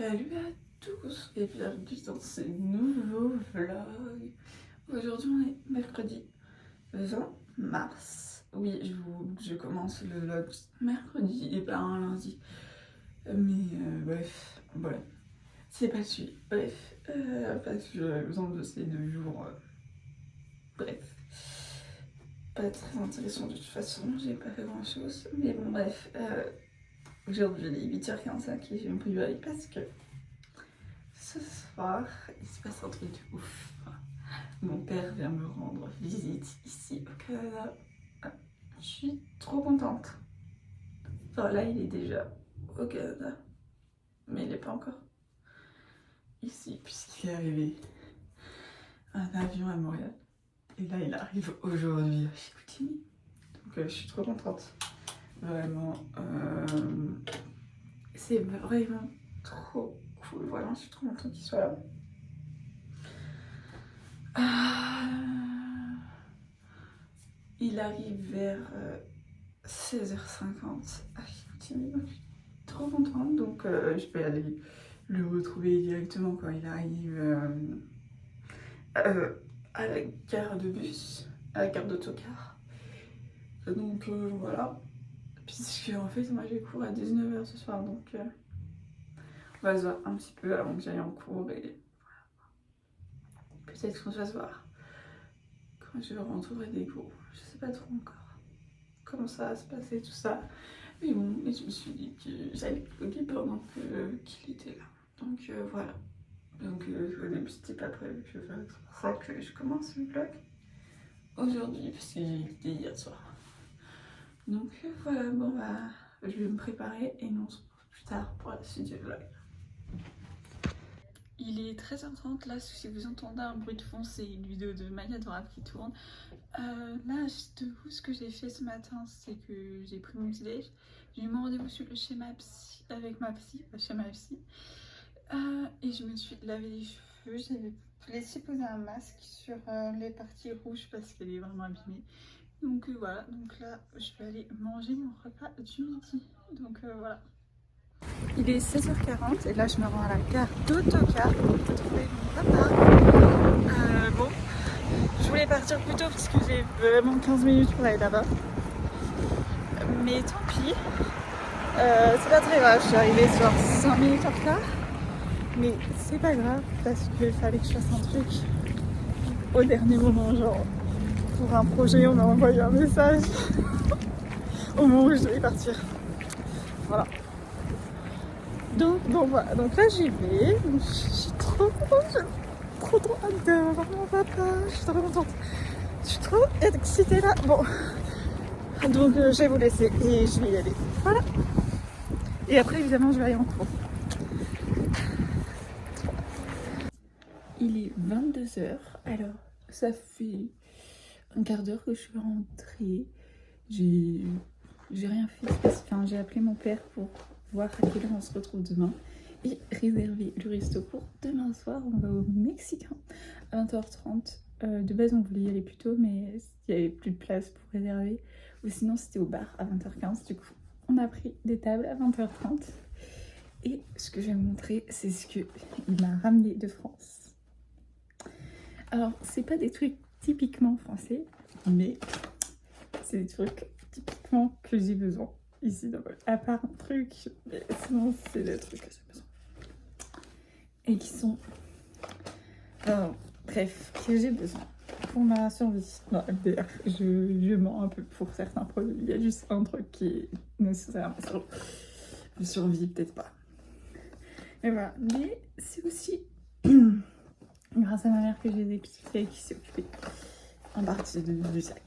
Salut à tous et bienvenue dans ce nouveau vlog. Aujourd'hui on est mercredi 20 mars. Oui, je commence le vlog mercredi et pas un lundi. Mais bref, voilà. C'est pas celui. Bref, parce que j'avais besoin de ces 2 jours. Bref. Pas très intéressant de toute façon, j'ai pas fait grand chose. Mais bon, bref. Aujourd'hui il est 8h45 et je me réveille parce que ce soir, il se passe un truc de ouf. Mon père vient me rendre visite ici au Canada. Je suis trop contente. Enfin là, il est déjà au Canada, mais il n'est pas encore ici puisqu'il est arrivé un avion à Montréal. Et là, il arrive aujourd'hui à Chicoutimi. Donc je suis trop contente. Vraiment, c'est vraiment trop cool. Vraiment, je suis trop contente qu'il soit là. Il arrive vers 16h50 à Chicoutimi. Je suis trop contente, donc je vais aller le retrouver directement quand il arrive à la gare de bus, à la gare d'autocar. Donc voilà. Puisque en fait, moi j'ai cours à 19h ce soir, donc on va se voir un petit peu avant que j'aille en cours et peut-être qu'on va se voir quand je rentrerai des cours. Je sais pas trop encore comment ça va se passer tout ça. Mais bon, et je me suis dit que j'allais vlogger pendant qu'il était là. Donc voilà. Donc au début c'était pas prévu que je fasse. C'est pour ça que je commence le vlog aujourd'hui parce que j'ai quitté hier soir. Donc voilà, bon bah je vais me préparer et nous on se retrouve plus tard pour la suite du vlog. Il est 13h30 là, si vous entendez un bruit de fond, c'est une vidéo de Maya Adorable qui tourne. Là, de vous, ce que j'ai fait ce matin, c'est que j'ai pris mon petit déj. J'ai eu mon rendez-vous chez ma psy, avec ma psy, chez ma psy. Et je me suis lavé les cheveux. J'avais laissé poser un masque sur les parties rouges parce qu'elle est vraiment abîmée. Donc voilà, donc là, je vais aller manger mon repas du midi. Donc voilà. Il est 16h40 et là je me rends à la gare d'autocar pour retrouver mon papa. Bon, je voulais partir plus tôt parce que j'ai vraiment 15 minutes pour aller là-bas. Mais tant pis, c'est pas très grave, je suis arrivée sur 5 minutes en retard. Mais c'est pas grave parce qu'il fallait que je fasse un truc au dernier moment, genre pour un projet on m'a envoyé un message au moment où je devais partir. Voilà. Donc bon voilà, donc là j'y vais, je suis trop contente, j'ai trop hâte de voir mon papa, je suis trop contente. Je suis trop excitée là. Bon, donc je vais vous laisser et je vais y aller. Voilà. Et après évidemment je vais aller en cours. Il est 22h, alors ça fait un quart d'heure que je suis rentrée. J'ai rien fait, enfin j'ai appelé mon père pour voir à quelle heure on se retrouve demain et réserver le resto pour demain soir. On va au Mexicain à 20h30. De base on voulait y aller plus tôt mais il n'y avait plus de place pour réserver, ou sinon c'était au bar à 20h15. Du coup on a pris des tables à 20h30 et ce que je vais vous montrer c'est ce qu'il m'a ramené de France. Alors c'est pas des trucs typiquement français mais c'est des trucs typiquement que j'ai besoin ici dans le... à part un truc, mais sinon c'est des trucs que j'ai besoin et qui sont bref, que j'ai besoin pour ma survie. Non, MDR, je mens un peu pour certains produits, il y a juste un truc qui est nécessaire à ma survie, peut-être pas, mais voilà. Mais c'est aussi grâce à ma mère que j'ai des petits filles qui s'est occupée en partie du sac.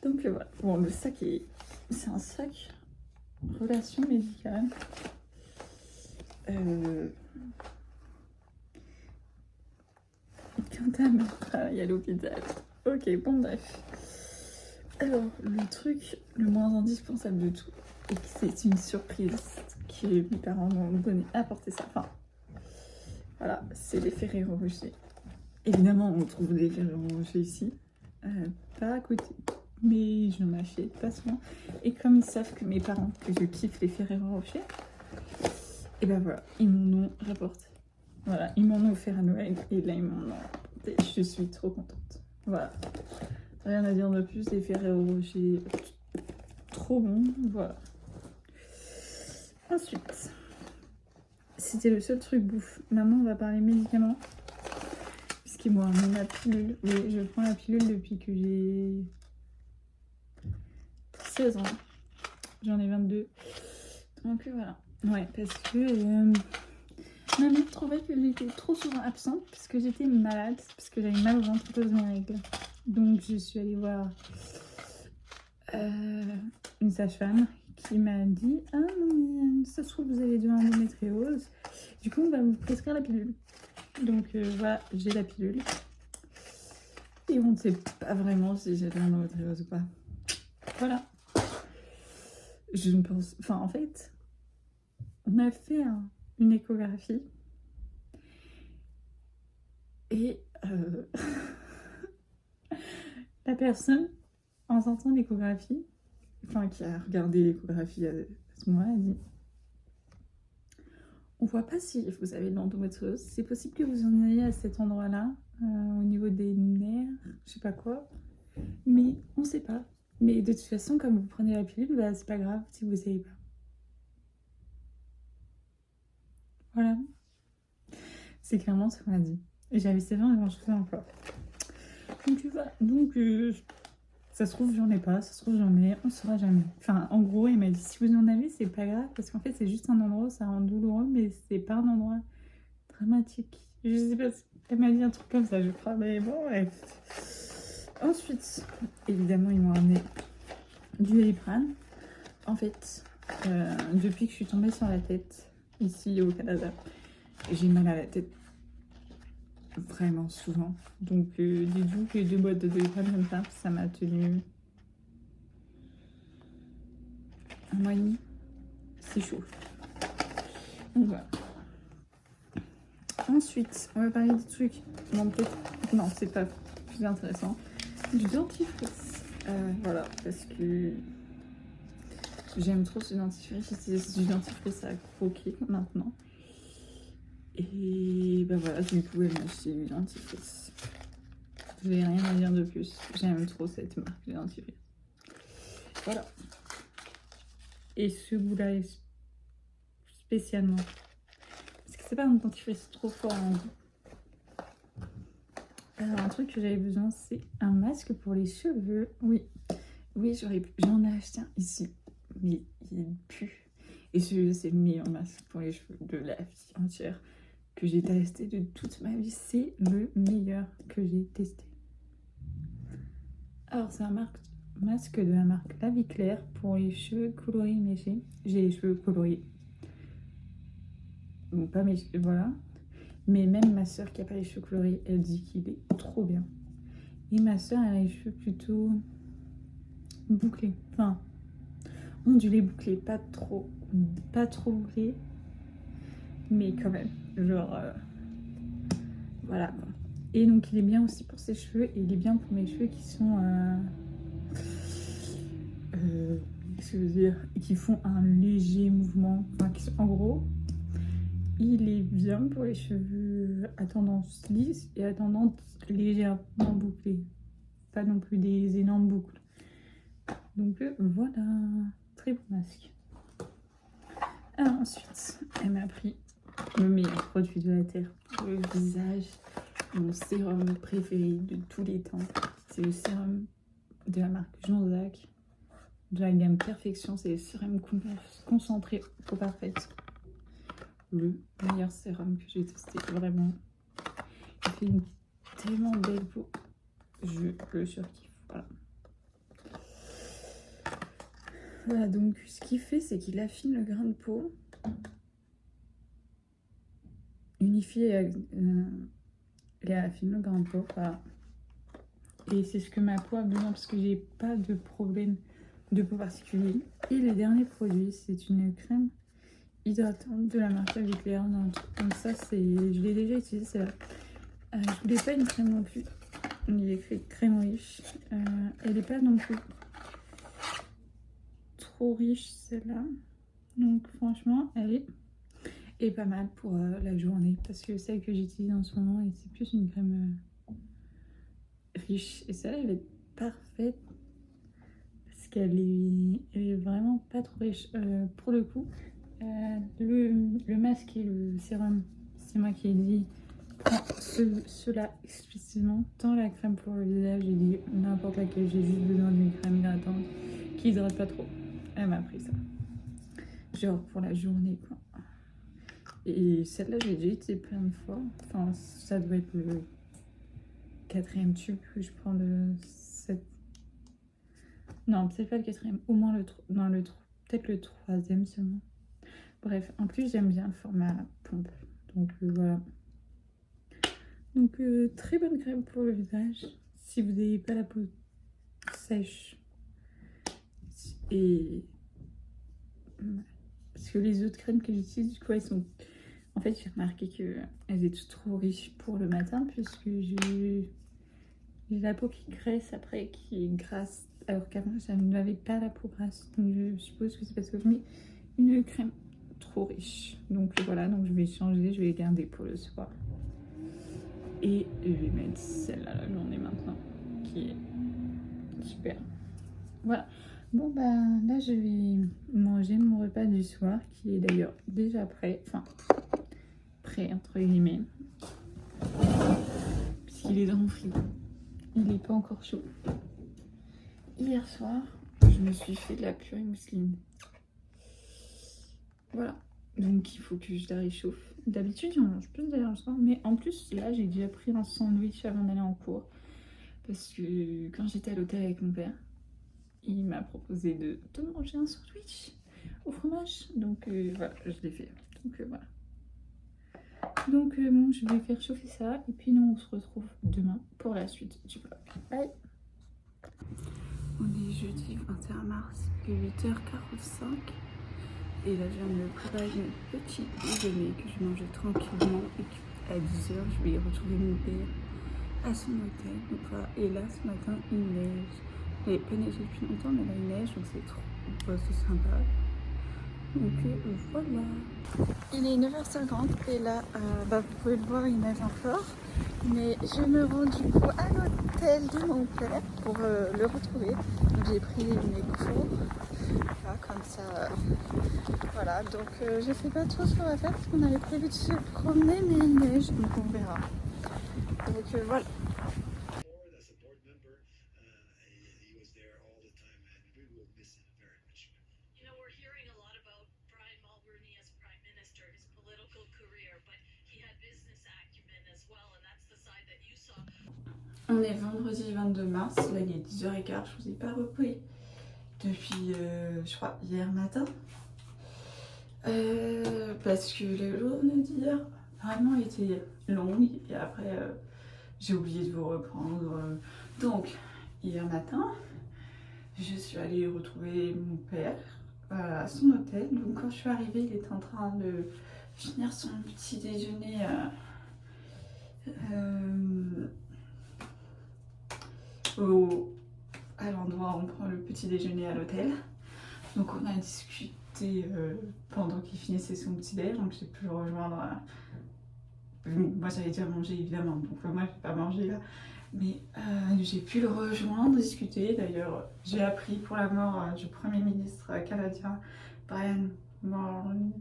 Donc voilà, bon le sac c'est un sac relation médicale. Quand ta mère travaille à l'hôpital. Ok, bon bref. Alors le truc le moins indispensable de tout, et que c'est une surprise que mes parents m'ont donné à porter ça. Enfin voilà, c'est les Ferrero Rocher. Évidemment on trouve des Ferrero Rocher ici, pas à côté. Mais je n'en achète pas souvent. Et comme ils savent que mes parents, que je kiffe les Ferrero Rocher, Et ben voilà, ils m'en ont rapporté. Voilà, ils m'en ont offert à Noël et là ils m'en ont rapporté. Je suis trop contente. Voilà. Rien à dire de plus, les Ferrero Rocher, trop bon. Voilà. Ensuite, c'était le seul truc bouffe. Maintenant, on va parler médicaments. Puisqu'ils m'ont amené ma pilule. Oui, je prends la pilule depuis que j'ai 16 ans. J'en ai 22. Donc voilà. Ouais, parce que ma mère trouvait que j'étais trop souvent absente parce que j'étais malade, parce que j'avais mal au ventre à cause de mes règles. Donc je suis allée voir une sage-femme qui m'a dit « Ah non mais ça se trouve vous avez de l'endométriose, du coup on va vous prescrire la pilule. » Donc voilà, j'ai la pilule. Et on ne sait pas vraiment si j'ai de l'endométriose ou pas. Voilà. Je ne pense... Enfin en fait, on a fait une échographie. Et la personne, en sortant de l'échographie, enfin qui a regardé l'échographie à ce moment-là, a dit on voit pas si vous avez de l'endométriose. C'est possible que vous en ayez à cet endroit-là, au niveau des nerfs, je sais pas quoi, mais on sait pas. Mais de toute façon, comme vous prenez la pilule, bah, c'est pas grave si vous savez pas. Voilà. C'est clairement ce qu'on m'a dit. Et j'avais 7 ans et j'en faisais encore. Donc voilà. Donc ça se trouve, j'en ai pas, ça se trouve, j'en ai, on saura jamais. Enfin, en gros, il m'a dit si vous en avez, c'est pas grave, parce qu'en fait, c'est juste un endroit où ça rend douloureux, mais c'est pas un endroit dramatique. Je sais pas, elle m'a dit un truc comme ça, je crois, mais bon, bref. Ensuite, évidemment, ils m'ont amené du Doliprane. En fait, depuis que je suis tombée sur la tête, ici au Canada, j'ai mal à la tête vraiment souvent. Donc, dites-vous que 2 boîtes de Doliprane comme ça m'a tenu 1 mois et demi. C'est chaud. Donc voilà. Ensuite, on va parler des trucs. Non, peut-être. Non, c'est pas plus intéressant. Du dentifrice. Voilà, parce que j'aime trop ce dentifrice. J'utilise du dentifrice à croquer maintenant. Et ben voilà, du coup, elle m'a acheté du dentifrice. Je n'ai rien à dire de plus. J'aime trop cette marque de dentifrice. Voilà. Et ce goût-là est spécialement. Parce que c'est pas un dentifrice trop fort en goût. Alors, un truc que j'avais besoin, c'est un masque pour les cheveux. Oui, j'en ai acheté un ici, mais il pue. Et celui-là, c'est le meilleur masque pour les cheveux de la vie entière que j'ai testé de toute ma vie. C'est le meilleur que j'ai testé. Alors, c'est un masque de la marque La Vie Claire pour les cheveux colorés et méchés. J'ai les cheveux colorés. Bon, pas méchés, voilà. Mais même ma soeur qui n'a pas les cheveux colorés, elle dit qu'il est trop bien. Et ma soeur, elle a les cheveux plutôt bouclés. Enfin, ondulés bouclés. Pas trop bouclés. Mais quand même. Genre, voilà quoi. Et donc, il est bien aussi pour ses cheveux. Et il est bien pour mes cheveux qui sont... qu'est-ce que je veux dire, qui font un léger mouvement. Enfin, en gros... Il est bien pour les cheveux à tendance lisse et à tendance légèrement bouclée. Pas non plus des énormes boucles. Donc voilà, très bon masque. Alors ensuite, elle m'a pris le meilleur produit de la Terre pour le visage. Mon sérum préféré de tous les temps. C'est le sérum de la marque Jonzac, de la gamme Perfection. C'est le sérum concentré au parfaite. Le meilleur sérum que j'ai testé, vraiment. Il fait une tellement belle peau, je le surkiffe. Voilà, donc ce qu'il fait, c'est qu'il affine le grain de peau, unifie et affine le grain de peau, voilà. Et c'est ce que ma peau a besoin parce que j'ai pas de problème de peau particulier. Et le dernier produit, c'est une crème hydratante de la marque La Vie Claire. Donc ça, je l'ai déjà utilisé, c'est là. Je voulais pas une crème non plus. Il est écrit crème riche. Elle n'est pas non plus trop riche celle-là. Donc franchement, elle est est pas mal pour la journée parce que celle que j'utilise en ce moment, c'est plus une crème riche. Et celle-là, elle est parfaite parce elle est vraiment pas trop riche. Pour le coup, le masque et le sérum, c'est moi qui ai dit ceux-là explicitement. Tant la crème pour le visage, j'ai dit n'importe laquelle, j'ai juste besoin d'une crème hydratante qui hydrate pas trop. Elle m'a pris ça. Genre pour la journée, quoi. Et celle-là, j'ai déjà utilisé plein de fois. Enfin, ça doit être le 4e tube que je prends de cette. Non, peut-être pas le 4e, au moins peut-être le 3e seulement. Bref, en plus, j'aime bien le format pompe. Donc voilà. Donc très bonne crème pour le visage. Si vous n'avez pas la peau sèche. Et. Parce que les autres crèmes que j'utilise, du coup, elles sont. En fait, j'ai remarqué qu'elles étaient trop riches pour le matin, puisque j'ai la peau qui graisse après, qui est grasse, alors qu'avant, je n'avais pas la peau grasse. Donc, je suppose que c'est parce que je mets une crème trop riche. Donc, voilà, donc je vais changer, je vais garder pour le soir. Et je vais mettre celle-là la journée maintenant, qui est super. Voilà. Bon, bah là, je vais manger mon repas du soir, qui est d'ailleurs déjà prêt. Enfin, prêt, entre guillemets. Puisqu'il est dans mon frigo. Il n'est pas encore chaud. Hier soir, je me suis fait de la purée mousseline. Voilà. Donc, il faut que je la réchauffe. D'habitude, j'en mange plus d'ailleurs le soir. Mais en plus, là, j'ai déjà pris un sandwich avant d'aller en cours. Parce que quand j'étais à l'hôtel avec mon père, il m'a proposé de manger un sandwich au fromage. Donc, voilà, je l'ai fait. Donc, voilà. Donc, bon, je vais faire chauffer ça. Et puis, nous, on se retrouve demain pour la suite du vlog. Bye! On est jeudi 21 mars, 8h45. Et là, je viens de me préparer une petite déjeuner que je mangeais tranquillement. Et à 10h, je vais retrouver mon père à son hôtel. Donc, voilà. Et là, ce matin, il neige. Il n'avait pas neigé depuis longtemps, mais là, il neige. Donc, c'est trop c'est sympa. Donc, voilà. Il est 9h50 et là, vous pouvez le voir, il neige encore. Mais je me rends du coup à l'hôtel de mon père pour le retrouver. Donc j'ai pris mes cours, là, comme ça. Voilà, donc je sais pas trop ce qu'on va faire parce qu'on avait prévu de se promener, mais il neige, donc on verra. Donc voilà. On est vendredi 22 mars, là il est 10h15, je vous ai pas repris depuis, je crois, hier matin. Parce que les journées d'hier vraiment étaient longues et après j'ai oublié de vous reprendre. Donc, hier matin, je suis allée retrouver mon père à son hôtel. Donc quand je suis arrivée, il était en train de finir son petit déjeuner à l'endroit où on prend le petit déjeuner à l'hôtel. Donc on a discuté pendant qu'il finissait son petit déj, donc j'ai pu le rejoindre. Moi j'avais déjà mangé évidemment, donc moi je vais pas manger là. Mais j'ai pu le rejoindre, discuter. D'ailleurs, j'ai appris pour la mort du Premier ministre canadien, Brian Mulroney,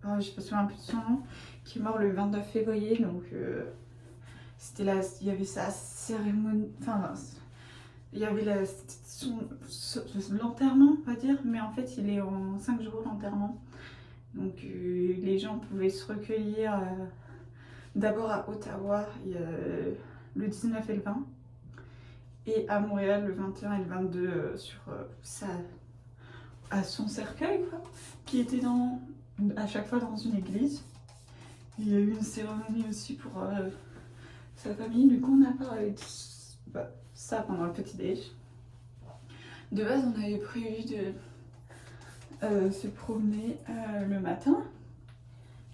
je me souviens un peu de son nom, qui est mort le 29 février. Donc, c'était là, il y avait sa cérémonie, enfin, il y avait l'enterrement, on va dire, mais en fait, il est en 5 jours l'enterrement. Donc, les gens pouvaient se recueillir d'abord à Ottawa le 19 et le 20, et à Montréal le 21 et le 22 à son cercueil, quoi, qui était à chaque fois dans une église. Il y a eu une cérémonie aussi pour sa famille. Du coup, on a parlé de ça pendant le petit déj. De base, on avait prévu de se promener le matin,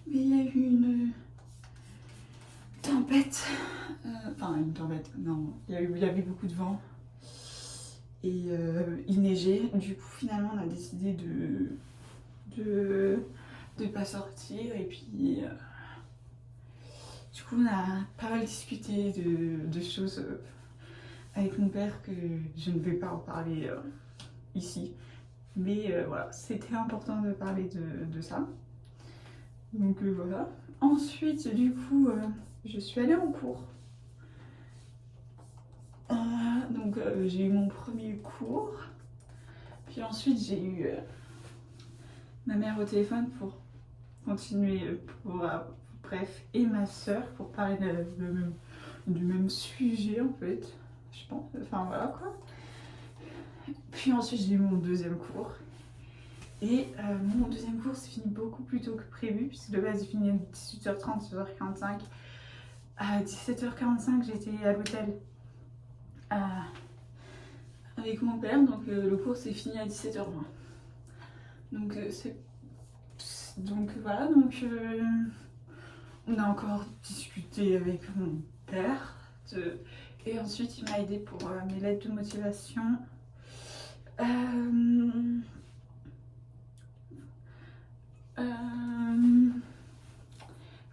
mais il y a eu une tempête. Une tempête, non, il y avait beaucoup de vent et il neigeait. Du coup, finalement, on a décidé de de pas sortir. Et puis, du coup, on a pas mal discuté de choses avec mon père que je ne vais pas en parler ici. Mais voilà, c'était important de parler de ça. Donc voilà. Ensuite, du coup, je suis allée en cours. Donc j'ai eu mon premier cours. Puis ensuite, j'ai eu ma mère au téléphone pour continuer, bref, et ma soeur pour parler du même sujet en fait, je pense. Enfin voilà quoi. Puis ensuite, j'ai eu mon deuxième cours. Et mon deuxième cours s'est fini beaucoup plus tôt que prévu, puisque de base il finit à 18h30, 18h45. À 17h45, j'étais à l'hôtel avec mon père, donc le cours s'est fini à 17h20. Donc voilà, on a encore discuté avec mon père et ensuite il m'a aidé pour mes lettres de motivation.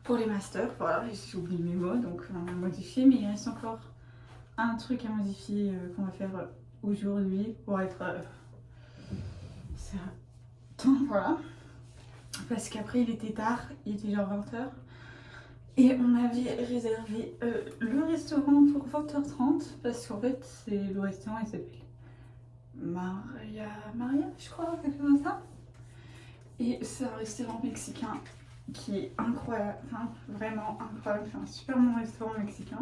Pour les masters, voilà, j'ai oublié mes mots, donc on a modifié, mais il reste encore un truc à modifier qu'on va faire aujourd'hui pour être... Donc voilà, parce qu'après il était tard, il était genre 20h, et on avait réservé le restaurant pour 20h30, parce qu'en fait, c'est le restaurant, il s'appelle Maria, je crois, quelque chose comme ça. Et c'est un restaurant mexicain qui est incroyable, enfin vraiment incroyable, c'est un super bon restaurant mexicain.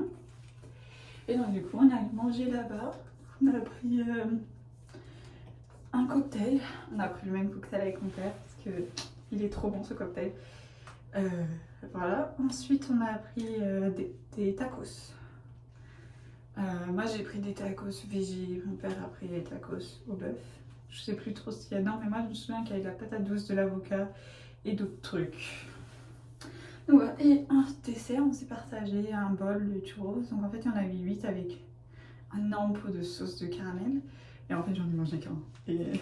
Et donc du coup on a mangé là-bas, on a pris un cocktail, on a pris le même cocktail avec mon père parce que il est trop bon ce cocktail. Voilà, ensuite on a pris des tacos. Moi j'ai pris des tacos végé, mon père a pris des tacos au bœuf. Je sais plus trop ce qu'il y a dedans, mais moi je me souviens qu'il y avait de la patate douce, de l'avocat et d'autres trucs. Donc voilà, et un dessert, on s'est partagé un bol de churros. Donc en fait il y en avait 8 avec un énorme pot de sauce de caramel. Et en fait j'en ai mangé qu'un. Et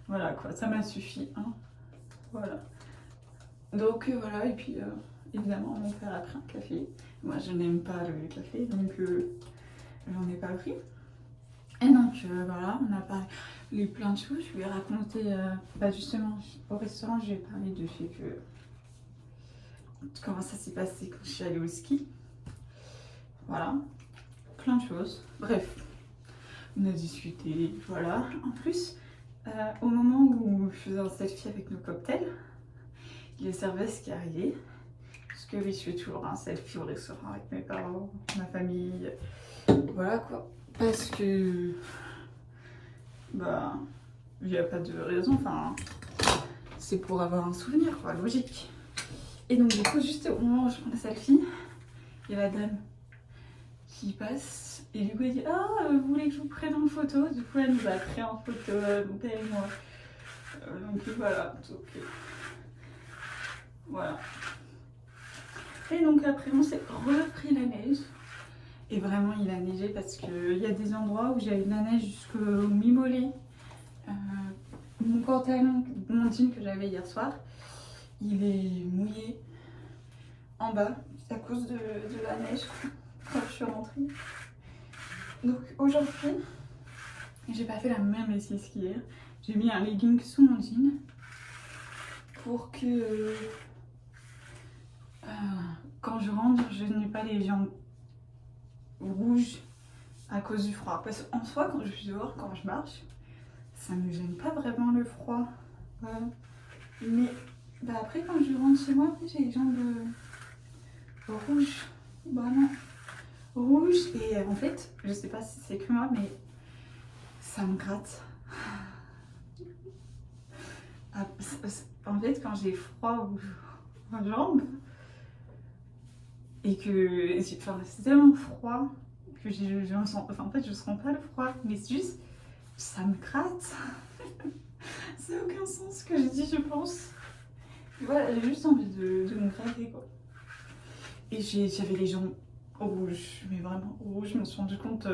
voilà quoi, ça m'a suffi. Hein. Voilà. Donc voilà, et puis évidemment mon père a pris un café. Moi je n'aime pas le café, donc j'en ai pas pris. Et donc voilà, on a parlé plein de choses. Je lui ai raconté, justement au restaurant, je lui ai parlé du fait que comment ça s'est passé quand je suis allée au ski. Voilà, plein de choses. Bref, on a discuté, voilà. En plus, au moment où je faisais un selfie avec nos cocktails, il y a le serveuse qui est arrivé. Parce que oui, je fais toujours un selfie au restaurant avec mes parents, ma famille. Voilà quoi. Parce que il n'y a pas de raison, enfin c'est pour avoir un souvenir quoi, logique. Et donc du coup juste au moment où je prends la selfie, il y a la dame qui passe et du coup elle dit vous voulez que je vous prenne en photo? Du coup elle nous a pris en photo, mon père et moi. Donc voilà, voilà. Et donc après on s'est repris la neige. Et vraiment il a neigé parce qu'il y a des endroits où j'avais de la neige jusqu'au mi-mollet. Mon pantalon, mon jean que j'avais hier soir, il est mouillé en bas à cause de la neige quand je suis rentrée. Donc aujourd'hui, j'ai pas fait la même lessive qu'hier. J'ai mis un legging sous mon jean pour que quand je rentre, je n'ai pas les jambes rouges à cause du froid. Parce qu'en soi, quand je suis dehors, quand je marche, ça me gêne pas vraiment le froid. Mais après, quand je rentre chez moi, j'ai les jambes rouges. Non, rouges. Et en fait, je sais pas si c'est que moi, mais ça me gratte. En fait, quand j'ai froid aux jambes, et que c'est tellement froid que je sens, en fait je sens pas le froid, mais c'est juste ça me gratte. Ça n'a aucun sens ce que je dis, je pense. Et voilà, j'ai juste envie de me gratter quoi. Et j'avais les jambes rouges, mais vraiment rouges. Je me suis rendu compte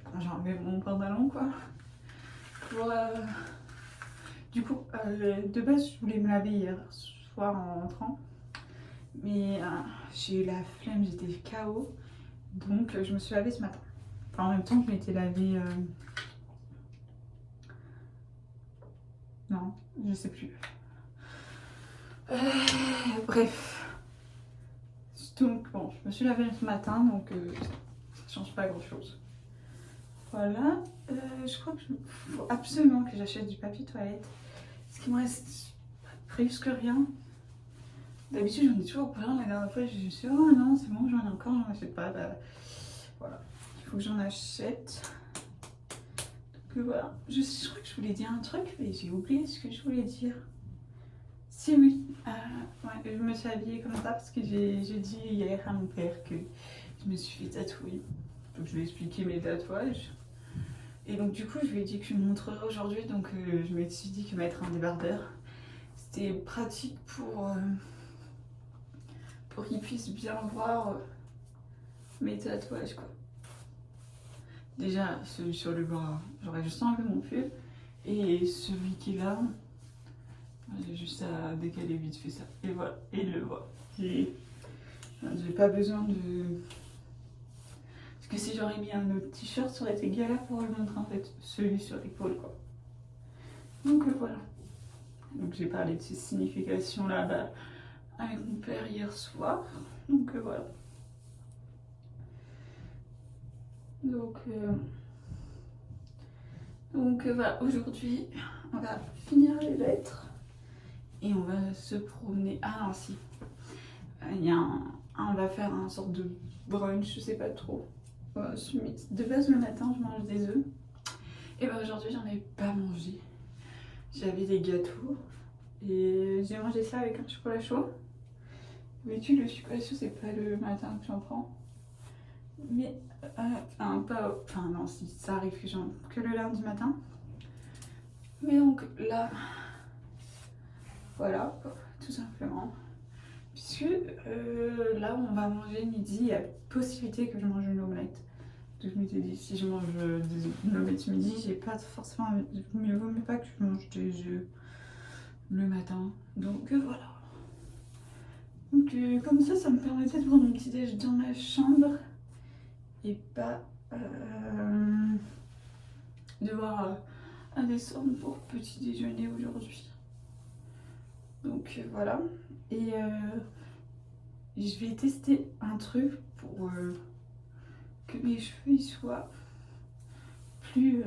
quand j'ai enlevé mon pantalon quoi. Du coup, de base je voulais me laver hier soir en rentrant. Mais j'ai eu la flemme, j'étais KO. Donc je me suis lavée ce matin. Enfin, en même temps, je m'étais lavée... Non, je sais plus. Bref. Donc bon, je me suis lavée ce matin, donc ça change pas grand-chose. Voilà. Je crois qu'il faut absolument que j'achète du papier toilette. Parce qu'il me reste presque rien. D'habitude, j'en ai toujours plein. La dernière fois, je me suis dit, oh non, c'est bon, j'en ai encore, j'en achète pas. Bah, voilà. Il faut que j'en achète. Donc voilà. Je crois que je voulais dire un truc, mais j'ai oublié ce que je voulais dire. Si oui. Ouais, je me suis habillée comme ça parce que j'ai dit hier à mon père que je me suis fait tatouer. Donc je lui ai expliqué mes tatouages. Et donc du coup, je lui ai dit que je me montrerai aujourd'hui. Donc je me suis dit que mettre un débardeur, c'était pratique pour qu'il puisse bien voir mes tatouages, quoi. Déjà, celui sur le bras, j'aurais juste enlevé mon pull. Et celui qui est là, j'ai juste à décaler vite fait ça. Et voilà, et il le voit. J'ai pas besoin de... Parce que si j'aurais mis un autre t-shirt, ça aurait été galère pour le montrer en fait. Celui sur l'épaule, quoi. Donc voilà. Donc j'ai parlé de ces significations là avec mon père hier soir. Donc voilà. Donc voilà, aujourd'hui on va finir les lettres et on va se promener. Ah non, si. Il y a on va faire un sorte de brunch, je sais pas trop. De base, le matin, je mange des œufs. Et ben aujourd'hui, j'en ai pas mangé. J'avais des gâteaux et j'ai mangé ça avec un chocolat chaud. D'habitude, le chocolat chaud, c'est pas le matin que j'en prends. Mais, enfin non, si, ça arrive que le lundi matin. Mais donc là, voilà, tout simplement. Puisque là, on va manger midi, il y a possibilité que je mange une omelette. Donc je m'étais dit, si je mange une omelette midi, j'ai pas forcément... Mieux vaut mieux pas que je mange des œufs le matin. Donc voilà. Donc comme ça me permettait de prendre mon petit déj dans ma chambre. Et pas devoir descendre pour petit déjeuner aujourd'hui. Donc voilà. Et je vais tester un truc pour que mes cheveux ils soient plus...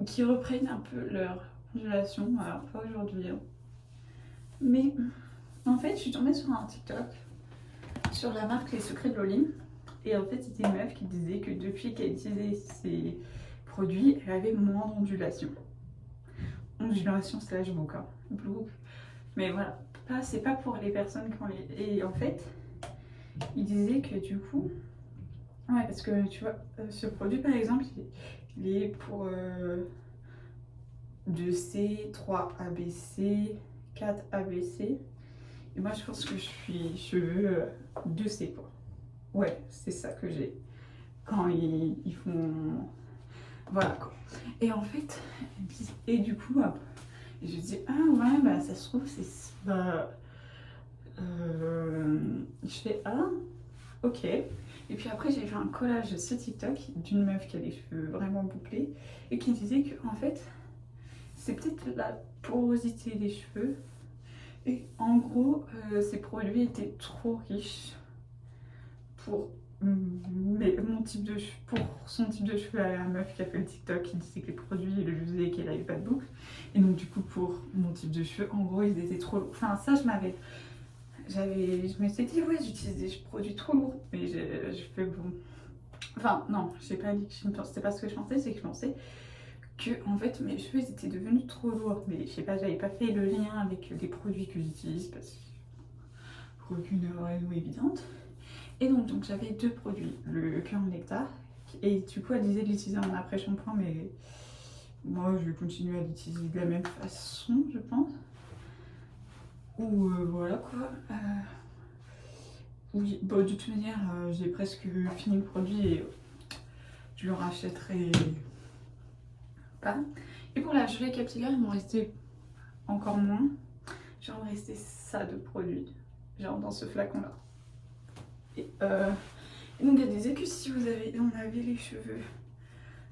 qui reprennent un peu leur ondulation. Alors pas aujourd'hui. Hein. Mais en fait, je suis tombée sur un TikTok sur la marque Les Secrets de Loline. Et en fait, c'était une meuf qui disait que depuis qu'elle utilisait ces produits, elle avait moins d'ondulation. Ondulation slash bouca. Mais voilà, c'est pas pour les personnes qui ont les... Et en fait, il disait que du coup... Ouais, parce que tu vois, ce produit par exemple, il est pour 2C, 3 ABC, 4 ABC. Et moi, je pense que je suis cheveux 2C, quoi. Ouais, c'est ça que j'ai. Quand ils font... Voilà, quoi. Et en fait, et du coup, je dis, ah ouais, bah ça se trouve, c'est... je fais, ah, ok. Et puis après, j'ai vu un collage sur TikTok d'une meuf qui a les cheveux vraiment bouclés et qui disait que, en fait, c'est peut-être la porosité des cheveux. Et en gros, ces produits étaient trop riches pour mon type de cheveux, pour son type de cheveux à la meuf qui a fait le TikTok, qui disait que les produits le faisaient et qu'elle avait pas de boucle. Et donc du coup pour mon type de cheveux, en gros ils étaient trop lourds. Enfin ça je me suis dit ouais j'utilise des produits trop lourds. Mais je fais bon. Enfin non, j'ai pas dit que c'était pas ce que je pensais, c'est que je pensais que en fait mes cheveux ils étaient devenus trop lourds. Mais je sais pas, j'avais pas fait le lien avec les produits que j'utilise parce que pour aucune raison évidente. Et donc j'avais deux produits, le cœur en nectar, et du coup elle disait de l'utiliser en après-shampoing, mais moi je vais continuer à l'utiliser de la même façon, je pense. Ou voilà quoi. Oui, bon, de toute manière, j'ai presque fini le produit et je le rachèterai pas. Et pour la gelée capillaire, il m'en restait encore moins. Genre, il me restait ça de produit, genre dans ce flacon-là. Et donc elle disait que si on avait les cheveux,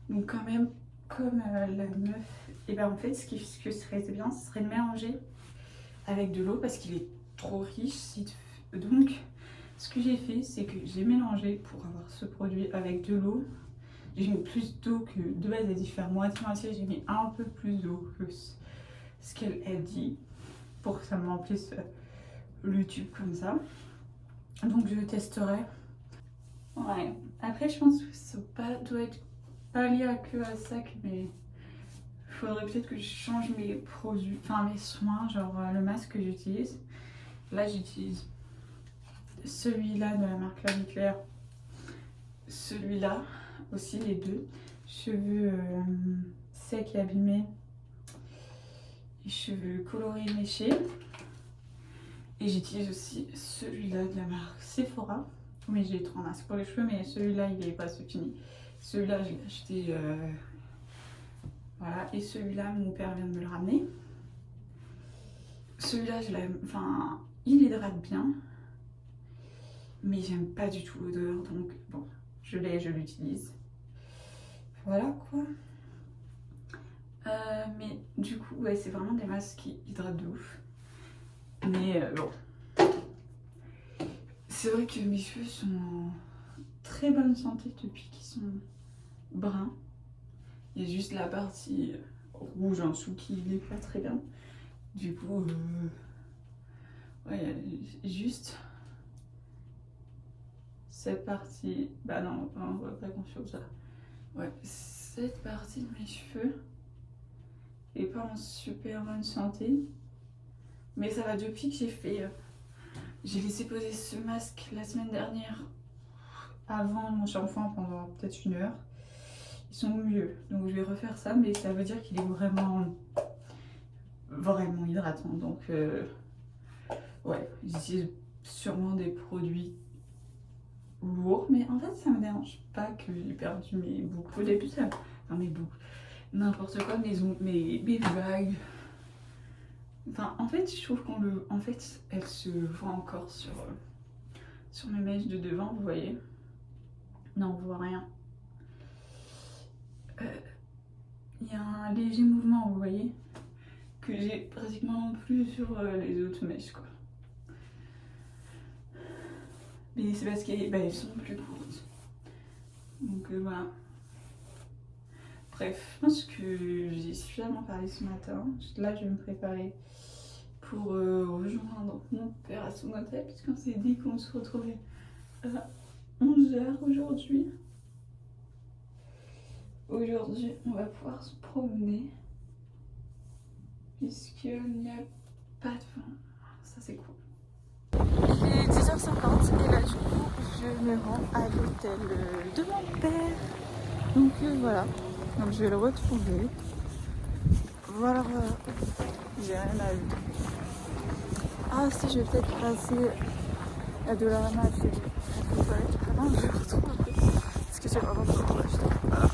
donc quand même comme la meuf, et ben en fait ce que serait bien, ce serait de mélanger avec de l'eau parce qu'il est trop riche. Donc ce que j'ai fait, c'est que j'ai mélangé pour avoir ce produit avec de l'eau. J'ai mis plus d'eau que de base, elle dit faire moitié-moitié, j'ai mis un peu plus d'eau que ce qu'elle dit pour que ça me remplisse le tube comme ça. Donc je testerai. Ouais, après je pense que ça doit être pas lié que à ça, mais il faudrait peut-être que je change mes produits, enfin mes soins, genre le masque que j'utilise. Là j'utilise celui-là de la marque La Vie Claire, celui-là aussi, les deux. Cheveux secs et abîmés, et cheveux colorés et léchés. Et j'utilise aussi celui-là de la marque Sephora. Mais j'ai trop un masque pour les cheveux, mais celui-là il est pas fini. Celui-là je l'ai acheté, voilà. Et celui-là mon père vient de me le ramener. Celui-là enfin il hydrate bien, mais j'aime pas du tout l'odeur, donc bon, je l'utilise. Voilà quoi. Mais du coup ouais, c'est vraiment des masques qui hydratent de ouf. Mais bon, c'est vrai que mes cheveux sont en très bonne santé depuis qu'ils sont bruns. Il y a juste la partie rouge en dessous qui n'est pas très bien. Du coup, ouais, il y a juste cette partie. Bah non, on voit pas grand chose là. Ouais, cette partie de mes cheveux est pas en super bonne santé. Mais ça va depuis que j'ai laissé poser ce masque la semaine dernière avant mon shampoing pendant peut-être 1 heure. Ils sont mieux, donc je vais refaire ça, mais ça veut dire qu'il est vraiment hydratant. Donc ouais, j'utilise sûrement des produits lourds, mais en fait ça me dérange pas que j'ai perdu mes boucles. Au début ça, enfin mes boucles, n'importe quoi, mes vagues. Enfin en fait je trouve en fait elle se voit encore sur mes mèches de devant, vous voyez. Non, on voit rien. Il y a un léger mouvement, vous voyez, que j'ai pratiquement plus sur les autres mèches quoi. Mais c'est parce qu'elles sont plus courtes. Donc voilà. Bref, je pense que j'ai suffisamment parlé ce matin. Là, je vais me préparer pour rejoindre mon père à son hôtel, puisqu'on s'est dit qu'on se retrouvait à 11h aujourd'hui. Aujourd'hui, on va pouvoir se promener, puisqu'il n'y a pas de vent. Ça, c'est cool. Il est 10h50 et là, du coup, je me rends à l'hôtel de mon père. Donc voilà, donc je vais le retrouver. Voilà, j'ai rien à vu. Ah si, je vais peut-être passer à Dollarama acheter des toilettes avant de le retrouver. Parce que j'ai vraiment pas trop acheté. Voilà.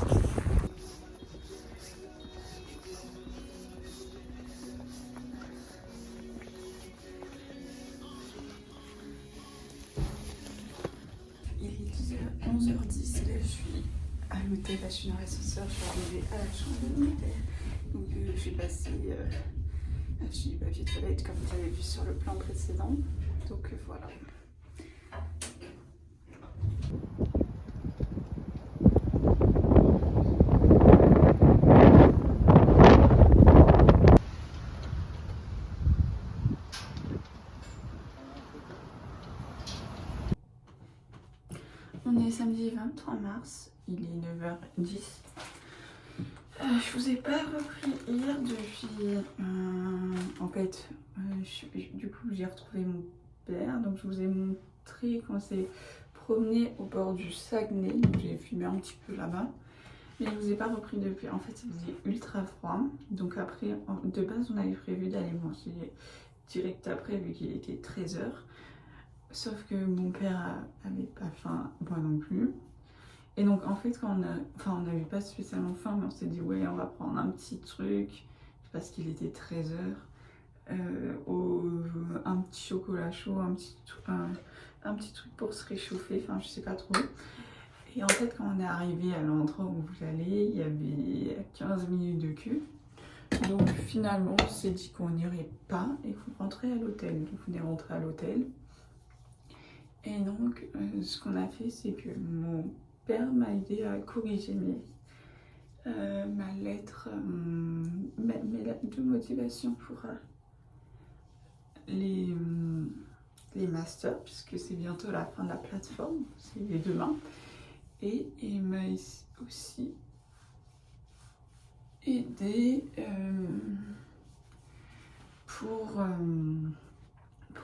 Il est 11h10, là je suis à l'hôtel, là je suis dans l'ascenseur, je suis arrivée à la chambre de mon père. Donc je suis passée acheter du papier toilette comme vous avez vu sur le plan précédent. Donc voilà. On est samedi 23 mars, il est 9h10. Je vous ai pas repris hier depuis... en fait, du coup j'ai retrouvé mon père, donc je vous ai montré qu'on s'est promené au bord du Saguenay, donc j'ai filmé un petit peu là-bas. Mais je vous ai pas repris depuis, en fait il faisait ultra froid, donc après, de base on avait prévu d'aller manger direct après vu qu'il était 13h. Sauf que mon père avait pas faim, moi non plus. Et donc en fait quand on n'avait pas spécialement faim, mais on s'est dit ouais on va prendre un petit truc parce qu'il était 13h. un petit chocolat chaud, un petit truc pour se réchauffer, enfin je sais pas trop. Et en fait, quand on est arrivé à l'endroit où vous allez, il y avait 15 minutes de queue. Donc finalement, on s'est dit qu'on n'irait pas et qu'on rentrait à l'hôtel. Donc on est rentré à l'hôtel. Et donc, ce qu'on a fait, c'est que mon père m'a aidé à corriger ma lettre, mes lettres de motivation pour les masters, puisque c'est bientôt la fin de la plateforme, c'est demain. Et il m'a aussi aidé pour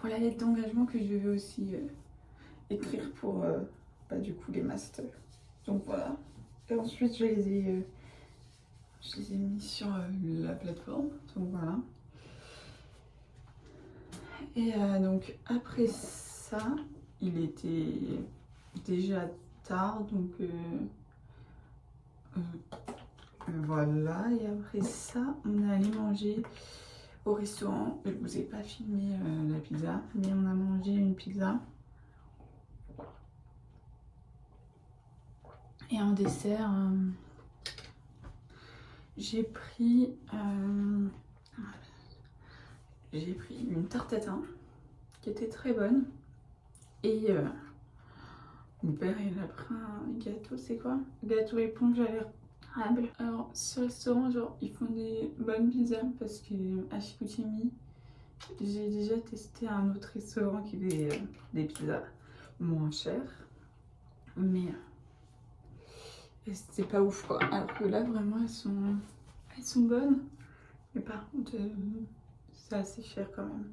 la lettre d'engagement que je devais aussi écrire pour du coup les masters. Donc voilà. Et ensuite je les ai mis sur la plateforme. Donc voilà. Et donc après ça, il était déjà tard, donc voilà. Et après ça, on est allé manger au restaurant. Je vous ai pas filmé la pizza, mais on a mangé une pizza. Et en dessert, j'ai pris une tarte tatin qui était très bonne. Et mon père, il a pris un gâteau, c'est quoi? Gâteau éponge à l'érable. Alors, ce restaurant, genre, ils font des bonnes pizzas parce qu'à Chicoutimi, j'ai déjà testé un autre restaurant qui fait des pizzas moins chères. Mais c'était pas ouf, quoi. Alors que là, vraiment, elles sont bonnes. Mais par contre, c'est assez cher quand même.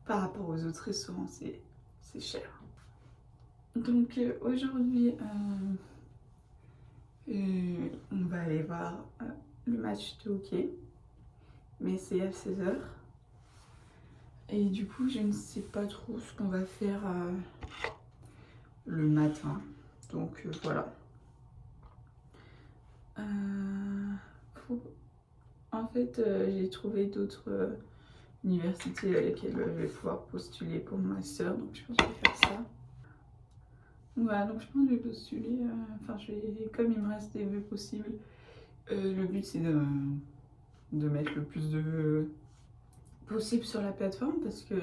Par rapport aux autres restaurants, c'est cher. Donc aujourd'hui, on va aller voir le match de hockey, mais c'est à 16h. Et du coup, je ne sais pas trop ce qu'on va faire le matin. Donc voilà. En fait, j'ai trouvé d'autres universités à lesquelles je vais pouvoir postuler pour mon master, donc je pense que je vais faire ça. Voilà, donc je pense que je vais postuler, comme il me reste des vœux possibles, le but c'est de mettre le plus de vœux possible sur la plateforme, parce que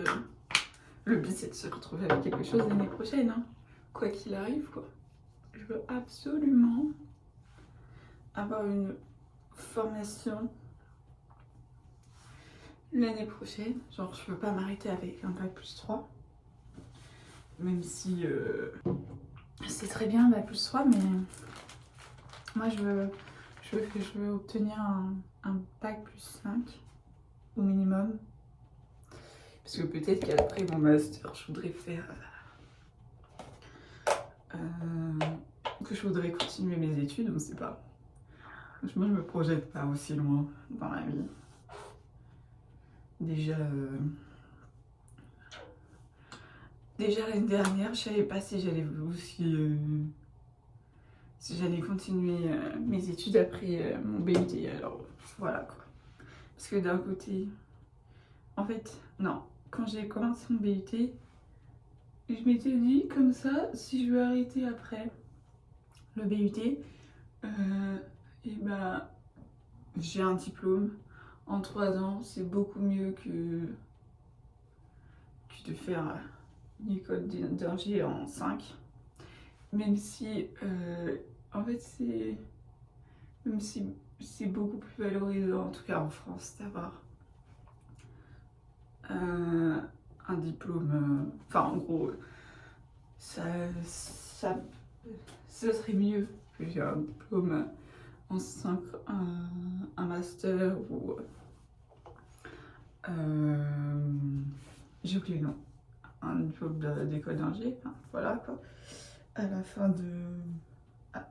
le but c'est de se retrouver avec quelque chose l'année prochaine, hein. Quoi qu'il arrive, quoi. Je veux absolument avoir une formation l'année prochaine. Genre, je veux pas m'arrêter avec un bac+3. Même si c'est très bien bac+3, mais moi je veux obtenir un bac+5 au minimum. Parce que peut-être qu'après mon master, je voudrais faire. Que je voudrais continuer mes études, on ne sait pas. Franchement, je me projette pas aussi loin dans la vie. Déjà l'année dernière, je savais pas si j'allais continuer mes études après mon BUT. Alors voilà quoi. Parce que d'un côté, en fait, non. Quand j'ai commencé mon BUT, je m'étais dit comme ça, si je veux arrêter après le BUT, et bah j'ai un diplôme en 3 ans, c'est beaucoup mieux que de faire une école d'ingé en 5. Même si en fait c'est beaucoup plus valorisant, en tout cas en France, d'avoir un diplôme, en gros ça serait mieux que j'ai un diplôme en 5, un master ou j'ai oublié le nom, un diplôme d'école d'ingé, voilà quoi, à la fin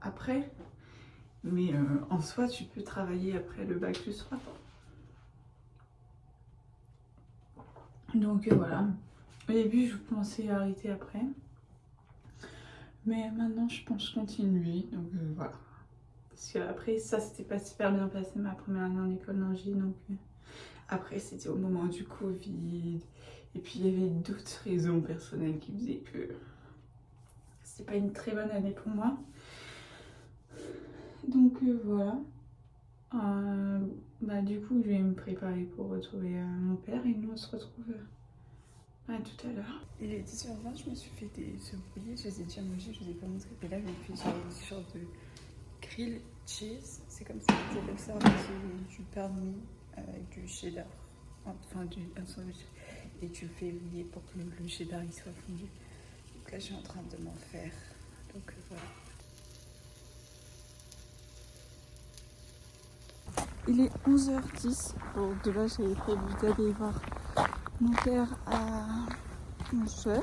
après. Mais en soi, tu peux travailler après le bac+3. Donc voilà. Au début, je pensais arrêter après. Mais maintenant, je pense continuer. Donc voilà. Parce qu'après, ça s'était pas super bien passé ma première année en école d'ingé. Donc Après, c'était au moment du Covid. Et puis, il y avait d'autres raisons personnelles qui faisaient que c'était pas une très bonne année pour moi. Donc, voilà. Du coup, je vais me préparer pour retrouver mon père et nous, on se retrouve à tout à l'heure. Il est 10h20, je me suis fait des œufs brouillés. Je les ai déjà mangés, je les ai pas montrés. Et là, j'ai une sorte de grill cheese. C'est comme ça qu'ils appellent ça. C'est du pain de mie avec du cheddar. Enfin, un sandwich. Et tu le fais griller pour que le cheddar il soit fondu. Donc là, je suis en train de m'en faire. Donc voilà. Il est 11h10. Bon, de là, j'avais prévu d'aller voir mon père à 11h.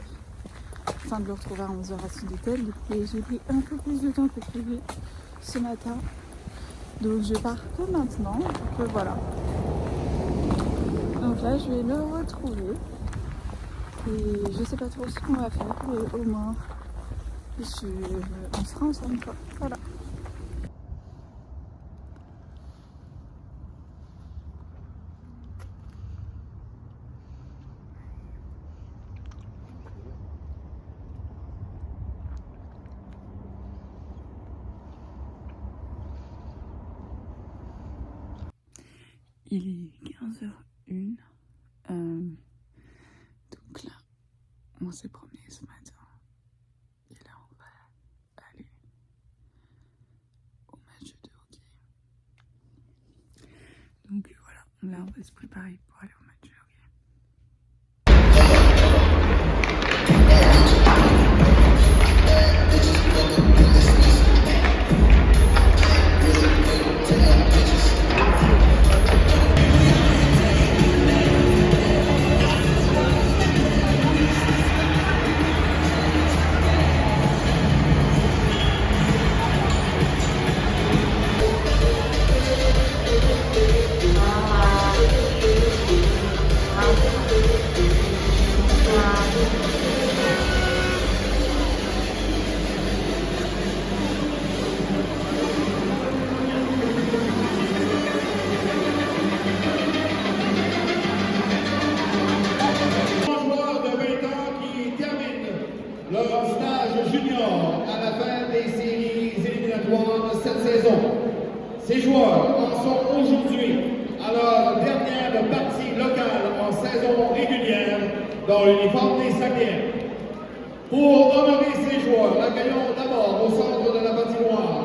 Enfin, de le retrouver à 11h à son hôtel. Et j'ai pris un peu plus de temps que prévu ce matin. Donc, je pars que maintenant. Donc voilà. Donc là, je vais le retrouver. Et je sais pas trop ce qu'on va faire. Mais au moins, on sera ensemble, quoi. Voilà. Il est 15h01. Donc là, on s'est promené ce matin. Et là, on va aller au match de hockey. Donc voilà, là, on va se préparer pour aller au match de hockey. Leur stage junior à la fin des séries éliminatoires cette saison. Ces joueurs en sont aujourd'hui à leur dernière partie locale en saison régulière dans l'uniforme des Saguenay. Pour honorer ces joueurs, accueillons d'abord au centre de la patinoire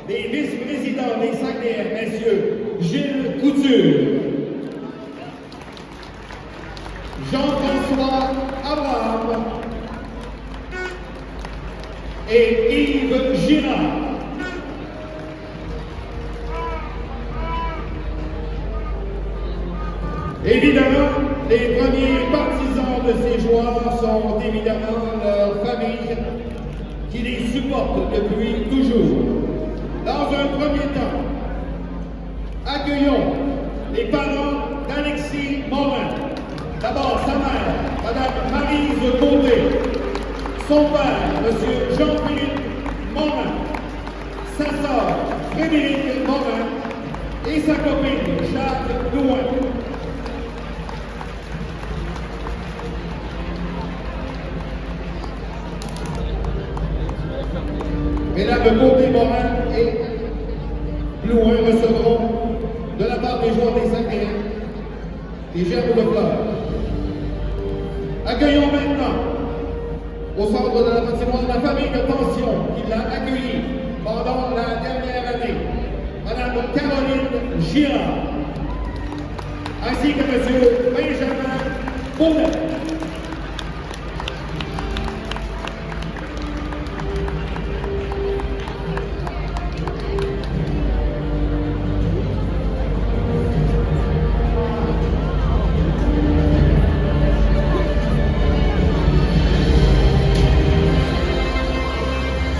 les vice-présidents des Saguenay, messieurs Gilles Couture, Jean-François Abraham et Yves Girard. Évidemment, les premiers partisans de ces joueurs sont évidemment leurs familles qui les supportent depuis toujours. Dans un premier temps, accueillons les parents d'Alexis Morin. D'abord sa mère, Madame Maryse Côté, son père, M. Jean-Philippe Morin, sa sœur Frédéric Morin et sa copine Jacques Douin. Mesdames de Côté, Morin et Douin recevront de la part des joueurs des Saguenay des gerbes de fleurs. Accueillons maintenant au centre de la patinoire la famille de pension qui l'a accueilli pendant la dernière année, Madame Caroline Girard, ainsi que M. Benjamin Bonnet.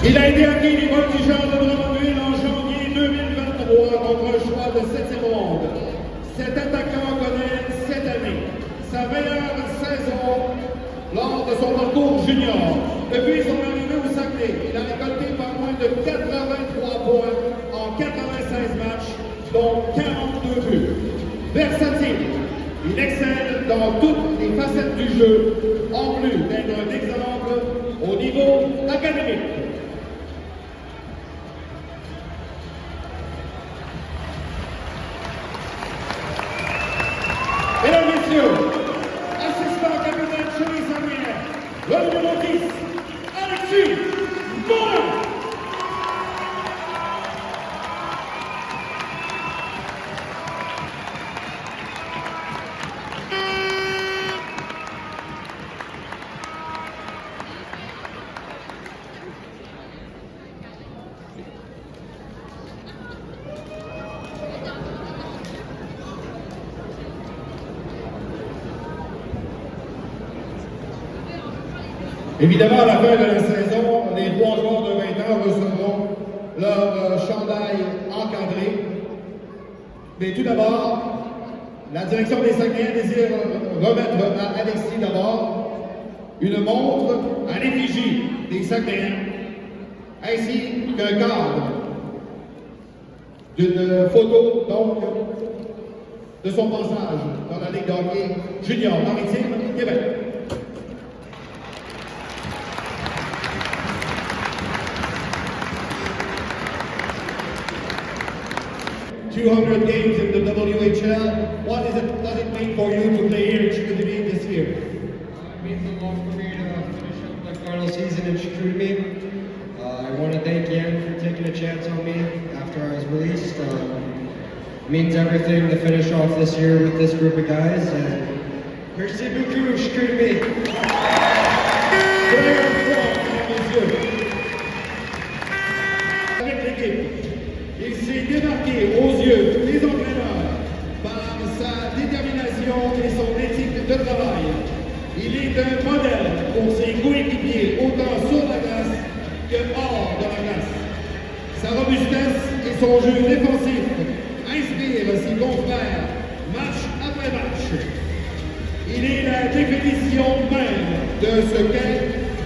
Il a été acquis du voltigeur de Drummondville en janvier 2023 contre un choix de 7e ronde. Cet attaquant connaît cette année sa meilleure saison lors de son parcours junior. Depuis son arrivée au Saguenay, il a récolté pas moins de 83 points en 96 matchs, dont 42 buts. Versatile, Il excelle dans toutes les facettes du jeu, en plus d'être un exemple au niveau académique. Mesdames, Messieurs, assistant capitaine chemise arrière, le numéro 10, Alexis Morin. Évidemment, à la fin de la saison, les 3 joueurs de 20 ans recevront leur chandail encadré. Mais tout d'abord, la direction des Saguenayens désire remettre à Alexis d'abord une montre à l'effigie des Saguenayens, ainsi qu'un cadre d'une photo donc de son passage dans la Ligue de hockey junior maritime Québec. 200 games in the WHL. What does it mean for you to play here in Chicoutimi this year? It means a lot for me to finish up my final season in Chicoutimi. I want to thank Yan for taking a chance on me after I was released. It means everything to finish off this year with this group of guys. And merci beaucoup, Chicoutimi. Avec l'équipe, il s'est démarqué aux yeux des entraîneurs par sa détermination et son éthique de travail. Il est un modèle pour ses coéquipiers, autant sur la glace que hors de la glace. Sa robustesse et son jeu défensif inspirent ses confrères match après match. Il est la définition même de ce qu'est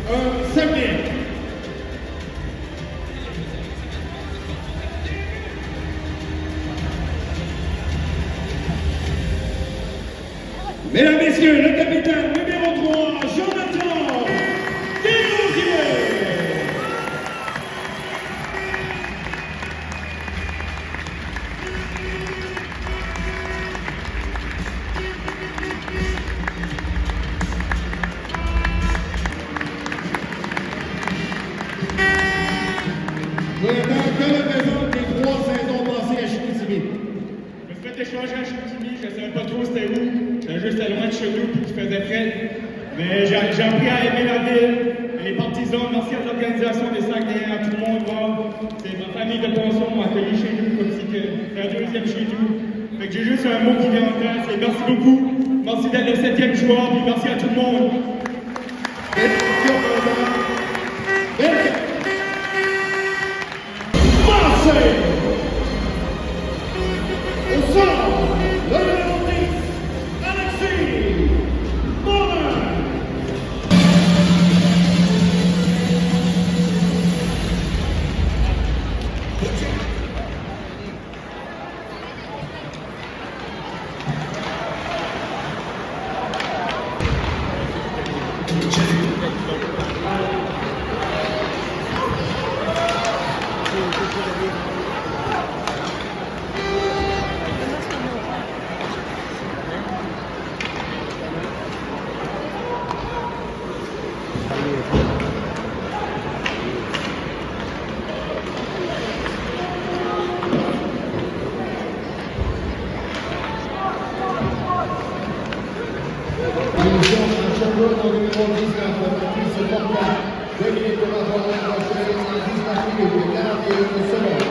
un Saguenay. Mesdames, Messieurs, le capitaine numéro 3, Jonathan Desrosiers. Jonathan, que représente les 3 saisons passées à Chicoutimi? Je me suis fait échanger à Chicoutimi, je ne savais pas trop c'était où. Juste à loin de chez nous, puis il faisait frais. Mais j'ai appris à aimer la ville, les partisans, merci à l'organisation des Saguenayens, à tout le monde. C'est ma famille de pension m'a accueilli chez nous, comme si c'était la deuxième chez nous. Fait que j'ai juste un mot qui vient en tête, c'est merci beaucoup. Merci d'être le 7e joueur, puis merci à tout le monde. Marseille! Au sort, le numéro 10, Alexis Morin! Au numéro 19, Patrice Porta, 2 minutes pour avoir accroché et 19 minutes, 41 secondes.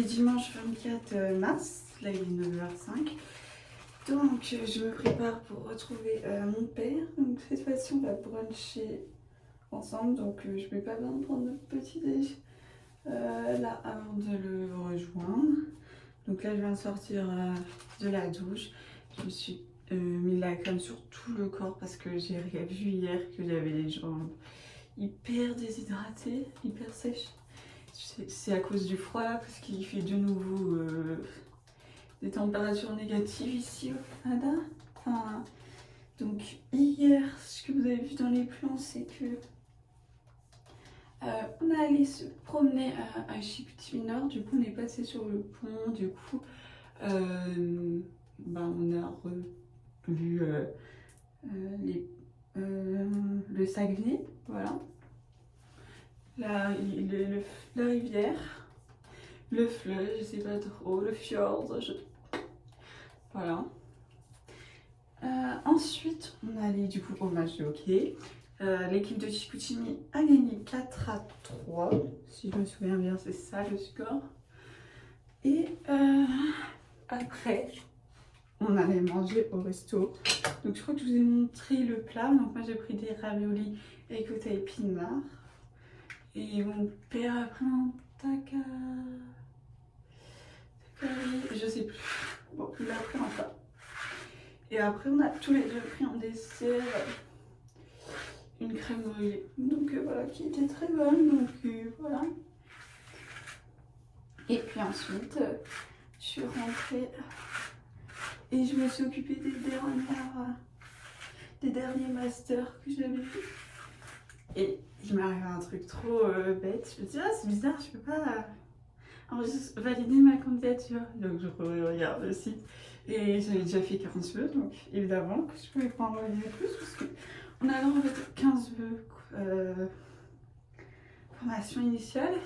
dimanche 24 mars, là il est 9h05. Donc je me prépare pour retrouver mon père. Donc cette fois-ci on va bruncher ensemble. Donc je vais pas besoin de prendre notre petit déj là avant de le rejoindre. Donc là je viens de sortir de la douche. Je me suis mis la crème sur tout le corps parce que j'ai vu hier que j'avais les jambes hyper déshydratées, hyper sèches. C'est à cause du froid là, parce qu'il fait de nouveau des températures négatives ici au Canada. Enfin, donc hier, ce que vous avez vu dans les plans, c'est que on est allé se promener à Chicoutimi-Nord. Du coup, on est passé sur le pont. Du coup, on a revu le Saguenay, voilà. La rivière, le fleuve, je sais pas trop, le fjord, voilà. Ensuite, on est allé du coup au match de hockey. L'équipe de Chicoutimi a gagné 4-3, si je me souviens bien, c'est ça le score. Et après, on allait manger au resto. Donc je crois que je vous ai montré le plat. Donc moi j'ai pris des raviolis avec côte à épinards. Et mon père a pris un takari, je sais plus. Bon, il a pris un plat. Et après on a tous les deux pris en dessert une crème brûlée. Donc voilà, qui était très bonne. Donc voilà. Et puis ensuite, je suis rentrée et je me suis occupée des derniers masters que j'avais fait. Et il m'est arrivé un truc trop bête. Je me dis, ah, c'est bizarre, je peux pas valider ma candidature. Donc je regarde le site et j'avais déjà fait 15 vœux. Donc évidemment que je pouvais pas en valider plus parce qu'on a le droit de 15 vœux formation initiale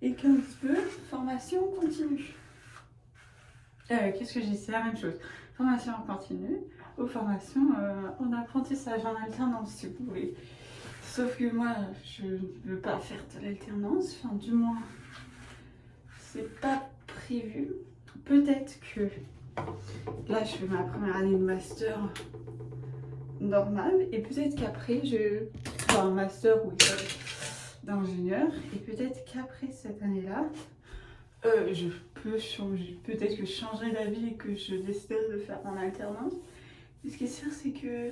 et 15 vœux formation continue. Qu'est-ce que j'ai dit? C'est la même chose. Formation en continu ou formation en apprentissage, en alternance si vous voulez. Sauf que moi, je ne veux pas faire de l'alternance, enfin du moins, c'est pas prévu. Peut-être que là, je fais ma première année de master normale et peut-être qu'après, je fais un master ou école d'ingénieur et peut-être qu'après cette année-là, je peux changer, peut-être que je changerai d'avis et que je déciderai de faire en alternance. Mais ce qui est sûr, c'est que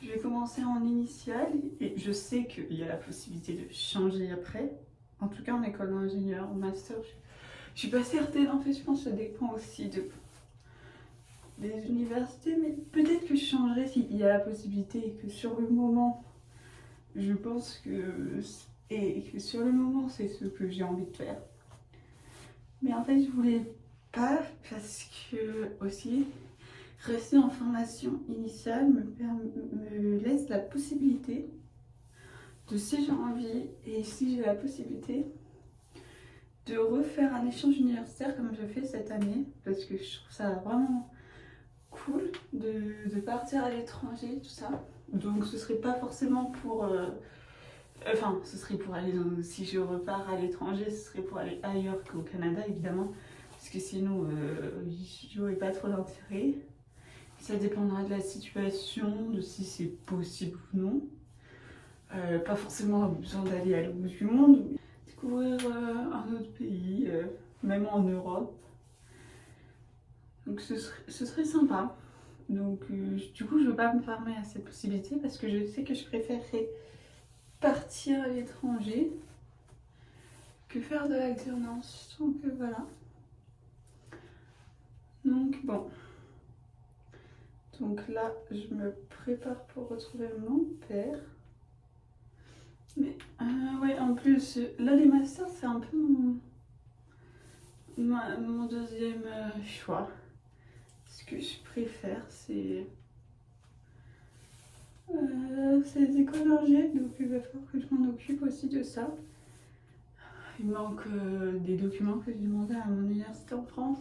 je vais commencer en initiale et je sais qu'il y a la possibilité de changer après. En tout cas en école d'ingénieur, en master, je suis pas certaine. En fait, je pense que ça dépend aussi des universités. Mais peut-être que je changerai s'il y a la possibilité et que sur le moment, je pense que... Et que sur le moment, c'est ce que j'ai envie de faire. Mais en fait, je voulais pas parce que aussi... Rester en formation initiale me laisse la possibilité de, si j'ai envie et si j'ai la possibilité, de refaire un échange universitaire comme je fais cette année, parce que je trouve ça vraiment cool de partir à l'étranger, tout ça. Donc ce serait pas forcément pour... ce serait pour aller si je repars à l'étranger, ce serait pour aller ailleurs qu'au Canada, évidemment, parce que sinon, j'y aurais pas trop d'intérêt. Ça dépendra de la situation, de si c'est possible ou non. Pas forcément besoin d'aller à l'autre bout du monde, mais découvrir un autre pays, même en Europe. Donc ce serait sympa. Donc du coup, je ne veux pas me fermer à cette possibilité parce que je sais que je préférerais partir à l'étranger que faire de l'alternance. Donc voilà. Donc bon. Donc là, je me prépare pour retrouver mon père. Mais ouais, en plus, là les masters, c'est un peu mon deuxième choix. Ce que je préfère, c'est les écoles d'ingé, donc il va falloir que je m'en occupe aussi de ça. Il manque des documents que j'ai demandé à mon université en France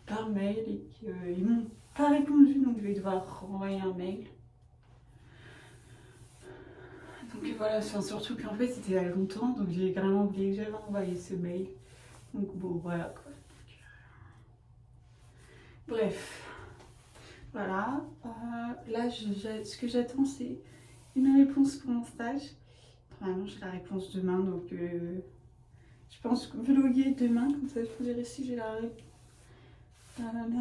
par mail et qu'ils m'ont pas répondu, donc je vais devoir renvoyer un mail. Donc voilà, surtout qu'en fait c'était il y a longtemps, donc j'ai carrément oublié que j'avais envoyé ce mail. Donc bon, voilà quoi. Bref, voilà. Là, ce que j'attends, c'est une réponse pour mon stage. Normalement, j'ai la réponse demain, donc je pense que vlogger demain, comme ça je vous dirai si j'ai la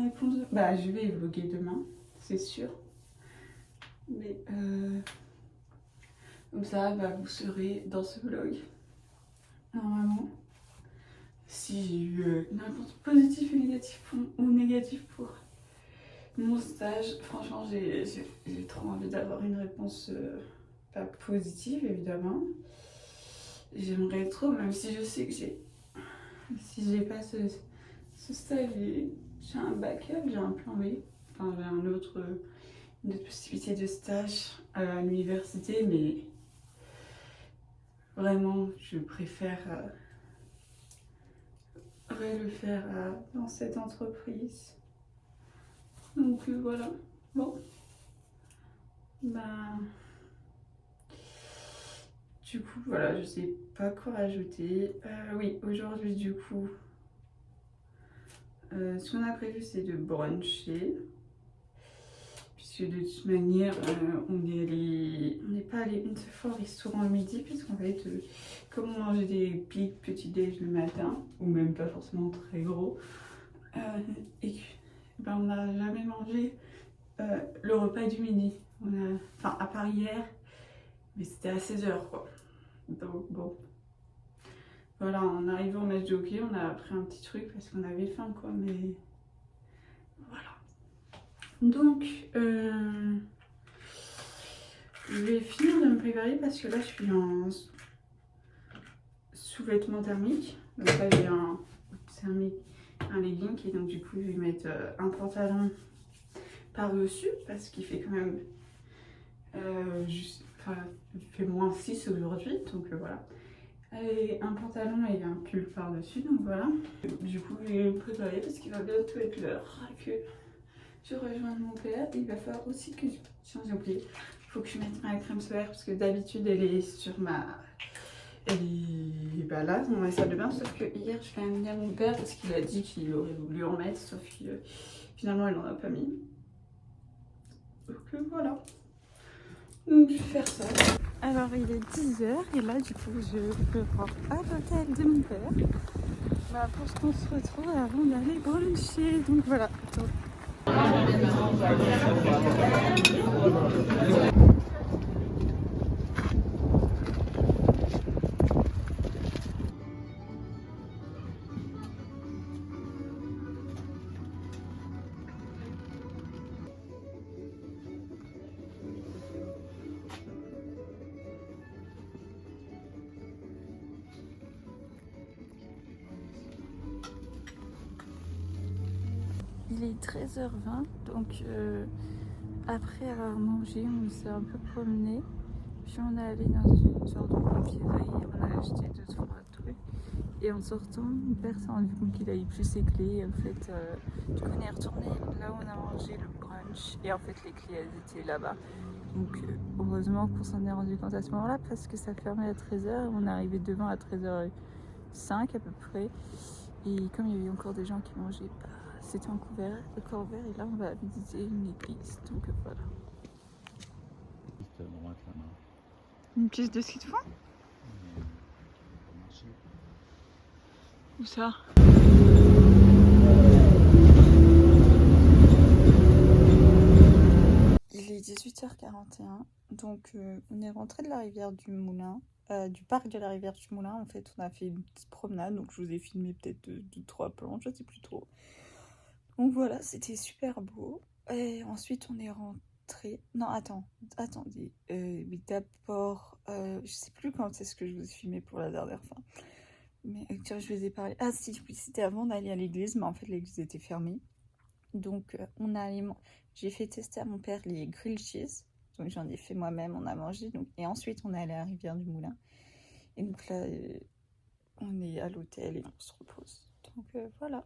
réponse. Bah, je vais vlogger demain, c'est sûr. Mais comme ça, bah, vous serez dans ce vlog. Normalement, si j'ai eu une réponse positive ou négative pour mon stage, franchement, j'ai trop envie d'avoir une réponse pas positive, évidemment. J'aimerais trop, même si je sais que si j'ai pas ce stage, j'ai un backup, j'ai un plan B. Enfin, j'ai une autre possibilité de stage à l'université, mais vraiment, je préfère le faire dans cette entreprise. Donc voilà. Bon. Ben, du coup, voilà, je sais pas quoi rajouter. Oui, aujourd'hui, du coup, ce qu'on a prévu, c'est de bruncher. Puisque de toute manière, on n'est pas allé une seule fois au restaurant le midi, puisqu'en fait, comme on mangeait des pics petit déj le matin, ou même pas forcément très gros, et que, ben, on n'a jamais mangé le repas du midi. Enfin, à part hier, mais c'était à 16h quoi. Donc bon. Voilà, en arrivant au match de hockey, on a pris un petit truc parce qu'on avait faim quoi, mais voilà. Donc, je vais finir de me préparer parce que là je suis en sous-vêtement thermique. Donc là j'ai un legging et donc du coup je vais mettre un pantalon par-dessus parce qu'il fait quand même il fait moins 6 aujourd'hui, donc voilà. Et un pantalon et un pull par-dessus, donc voilà. Du coup je vais me préparer parce qu'il va bientôt être l'heure que je rejoigne mon père. Il va falloir aussi que tiens, j'ai oublié, il faut que je mette ma crème solaire parce que d'habitude elle est sur ma... Et bah là, dans ma salle de bain, sauf que hier je l'ai amené à mon père parce qu'il a dit qu'il aurait voulu en mettre, sauf que finalement il n'en a pas mis. Donc voilà. Donc je vais faire ça. Alors il est 10h et là du coup je vais voir à l'hôtel de mon père pour qu'on se retrouve avant d'aller bruncher. Donc voilà. Il est 13h20, donc après avoir mangé, on s'est un peu promené. Puis on est allé dans une sorte de confiserie, on a acheté 2-3 trucs. Et en sortant, mon père s'est rendu compte qu'il avait plus ses clés. En fait, du coup on est retourné là où on a mangé le brunch. Et en fait les clés elles étaient là-bas. Donc heureusement qu'on s'en est rendu compte à ce moment-là parce que ça fermait à 13h. On est arrivé devant à 13h05 à peu près. Et comme il y avait encore des gens qui mangeaient, c'était encore vert et là on va visiter une église, donc voilà. Une piste de ski de fond? Où ça? Il est 18h41, donc on est rentré de la rivière du Moulin, du parc de la rivière du Moulin. En fait on a fait une petite promenade, donc je vous ai filmé peut-être 2-3 plans, je sais plus trop. Donc voilà, c'était super beau. Et ensuite, on est rentré. Non, attendez. Mais d'abord, je sais plus quand c'est ce que je vous ai filmé pour la dernière fois. Mais je vous ai parlé. Ah si, c'était avant d'aller à l'église, mais en fait, l'église était fermée. Donc, j'ai fait tester à mon père les grilled cheese. Donc, j'en ai fait moi-même, on a mangé. Donc, et ensuite, on est allé à la rivière du Moulin. Et donc là, on est à l'hôtel et on se repose. Donc voilà.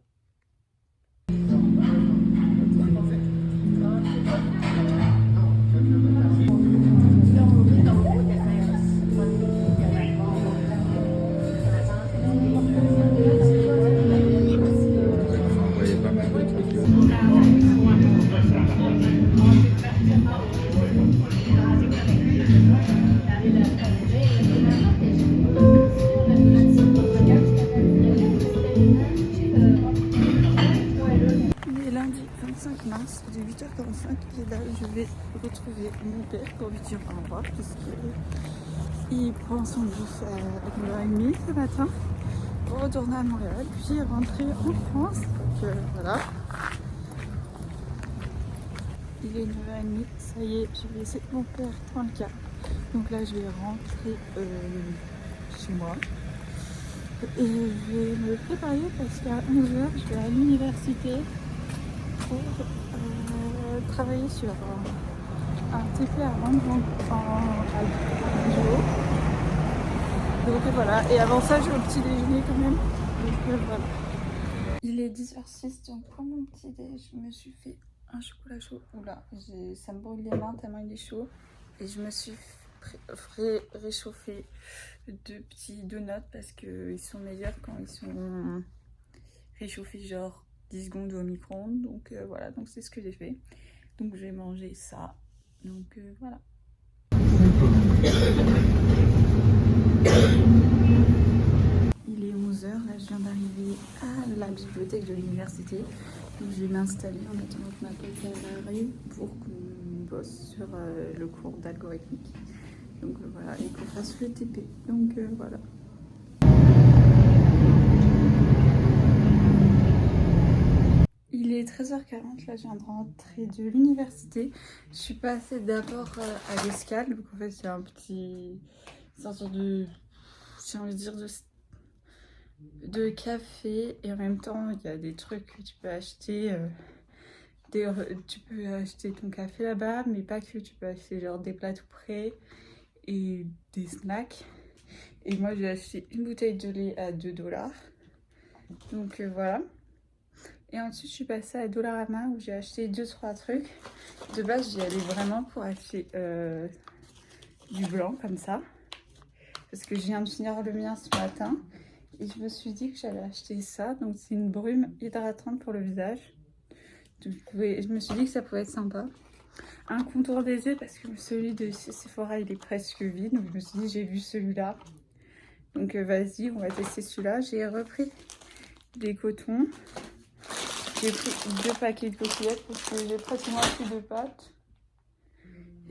5 mars, il est 8h45 et là je vais retrouver mon père pour lui dire au revoir puisqu'il prend son bus à 9h30 ce matin pour retourner à Montréal puis rentrer en France. Donc voilà. Il est 9h30, ça y est, j'ai laissé mon père dans le car. Donc là je vais rentrer chez moi. Et je vais me préparer parce qu'à 11h je vais à l'université pour travailler sur un TP à rendre en duo. Donc voilà, et avant ça je vais au petit déjeuner quand même. Donc voilà. Il est 10h06, donc pour mon petit déj, je me suis fait un chocolat chaud. Oula, ça me brûle les mains tellement il est chaud. Et je me suis réchauffé 2 petits donuts parce qu'ils sont meilleurs quand ils sont réchauffés genre 10 secondes au micro-ondes. Donc voilà, donc c'est ce que j'ai fait. Donc je vais manger ça. Donc voilà. Il est 11h, là je viens d'arriver à la bibliothèque de l'université. Donc je vais m'installer en attendant que ma pote arrive pour qu'on bosse sur le cours d'algorithmique. Donc voilà, et qu'on fasse le TP. Donc voilà. Il est 13h40, là je viens de rentrer de l'université. Je suis passée d'abord à l'Escale. Donc en fait c'est un petit... sorte de... j'ai envie de dire de café. Et en même temps il y a des trucs que tu peux acheter. Tu peux acheter ton café là-bas, mais pas que. Tu peux acheter genre des plats tout prêts et des snacks. Et moi j'ai acheté une bouteille de lait à 2 $. Donc voilà. Et ensuite je suis passée à Dollarama où j'ai acheté 2-3 trucs. De base j'y allais vraiment pour acheter du blanc comme ça. Parce que je viens de finir le mien ce matin. Et je me suis dit que j'allais acheter ça. Donc c'est une brume hydratante pour le visage. Donc, je me suis dit que ça pouvait être sympa. Un contour des yeux parce que celui de Sephora il est presque vide. Donc je me suis dit j'ai vu celui-là. Donc vas-y, on va tester celui-là. J'ai repris des cotons. J'ai pris 2 paquets de coquillettes parce que j'ai pratiquement plus de pâtes.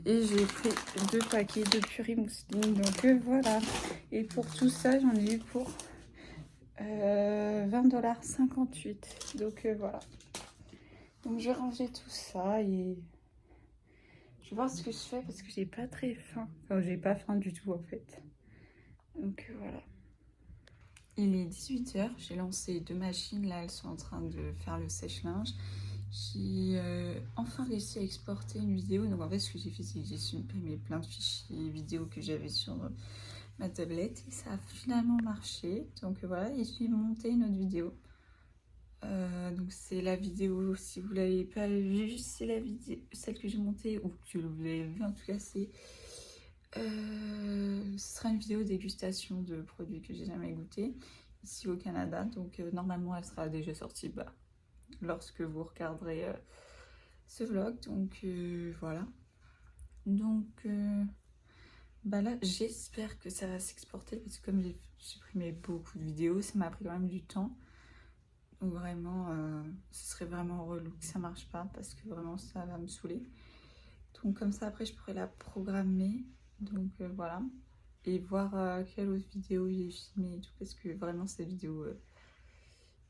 Et j'ai pris 2 paquets de purée mousseline. Donc voilà. Et pour tout ça, j'en ai eu pour 20,58 $. Donc voilà. Donc je vais ranger tout ça et je vais voir ce que je fais parce que j'ai pas très faim. Enfin, j'ai pas faim du tout en fait. Donc voilà. Il est 18h, j'ai lancé 2 machines, là elles sont en train de faire le sèche-linge. J'ai enfin réussi à exporter une vidéo, donc en fait ce que j'ai fait c'est que j'ai supprimé plein de fichiers vidéo que j'avais sur ma tablette et ça a finalement marché. Donc voilà, et j'ai monté une autre vidéo. Donc c'est la vidéo, si vous l'avez pas vue, c'est la vidéo, celle que j'ai montée, ou que vous l'avez vue en tout cas, c'est... ce sera une vidéo dégustation de produits que j'ai jamais goûté ici au Canada, donc normalement elle sera déjà sortie lorsque vous regarderez ce vlog. Donc voilà, donc là j'espère que ça va s'exporter parce que comme j'ai supprimé beaucoup de vidéos, ça m'a pris quand même du temps. Donc vraiment ce serait vraiment relou que ça marche pas parce que vraiment ça va me saouler. Donc comme ça après je pourrais la programmer. Donc voilà, et voir quelle autre vidéo j'ai filmé et tout, parce que vraiment cette vidéo,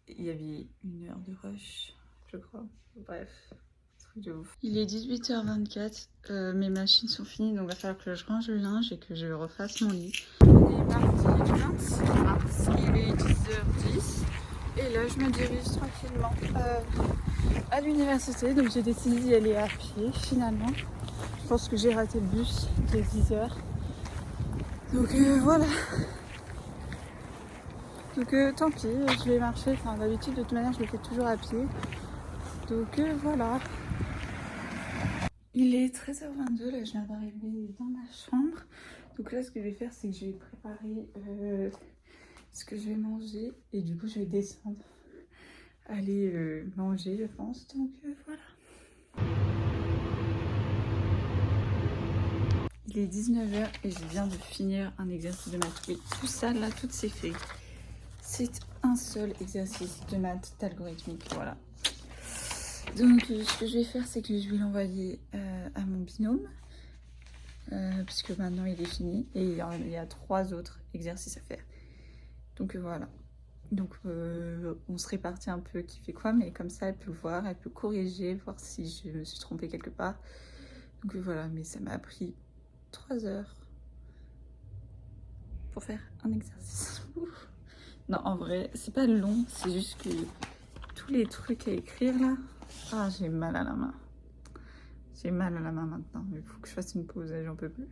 il y avait 1 heure de rush, je crois. Bref, truc de ouf. Il est 18h24, mes machines sont finies, donc il va falloir que je range le linge et que je refasse mon lit. On est mardi 26 mars, il est 10h10, et là je me dirige tranquillement à l'université, donc j'ai décidé d'y aller à pied finalement. Je pense que j'ai raté le bus de 10h. Donc voilà. Donc tant pis, je vais marcher. Enfin d'habitude de toute manière je le fais toujours à pied. Donc voilà. Il est 13h22, là je viens d'arriver dans ma chambre. Donc là ce que je vais faire c'est que je vais préparer ce que je vais manger. Et du coup je vais descendre. Aller manger je pense. Donc voilà. Il est 19h et je viens de finir un exercice de maths. Et tout ça, là, tout c'est fait. C'est un seul exercice de maths d'algorithmique, voilà. Donc ce que je vais faire, c'est que je vais l'envoyer à mon binôme. Puisque maintenant il est fini. Et il y a 3 autres exercices à faire. Donc voilà. Donc on se répartit un peu qui fait quoi, mais comme ça elle peut voir, elle peut corriger, voir si je me suis trompée quelque part. Donc voilà, mais ça m'a pris 3 heures pour faire un exercice. Non, en vrai, c'est pas long, c'est juste que tous les trucs à écrire là, ah j'ai mal à la main. J'ai mal à la main maintenant, mais il faut que je fasse une pause, j'en peux plus.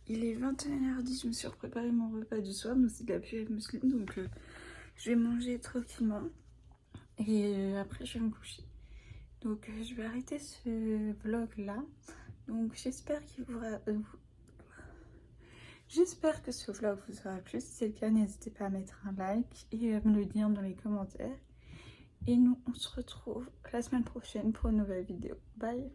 Il est 21h10, je me suis préparé mon repas du soir, donc c'est de la purée de mousseline, donc je vais manger tranquillement et après je vais me coucher. Donc je vais arrêter ce vlog là. Donc j'espère qu'il vous j'espère que ce vlog vous aura plu. Si c'est le cas, n'hésitez pas à mettre un like et à me le dire dans les commentaires. Et nous on se retrouve la semaine prochaine pour une nouvelle vidéo. Bye.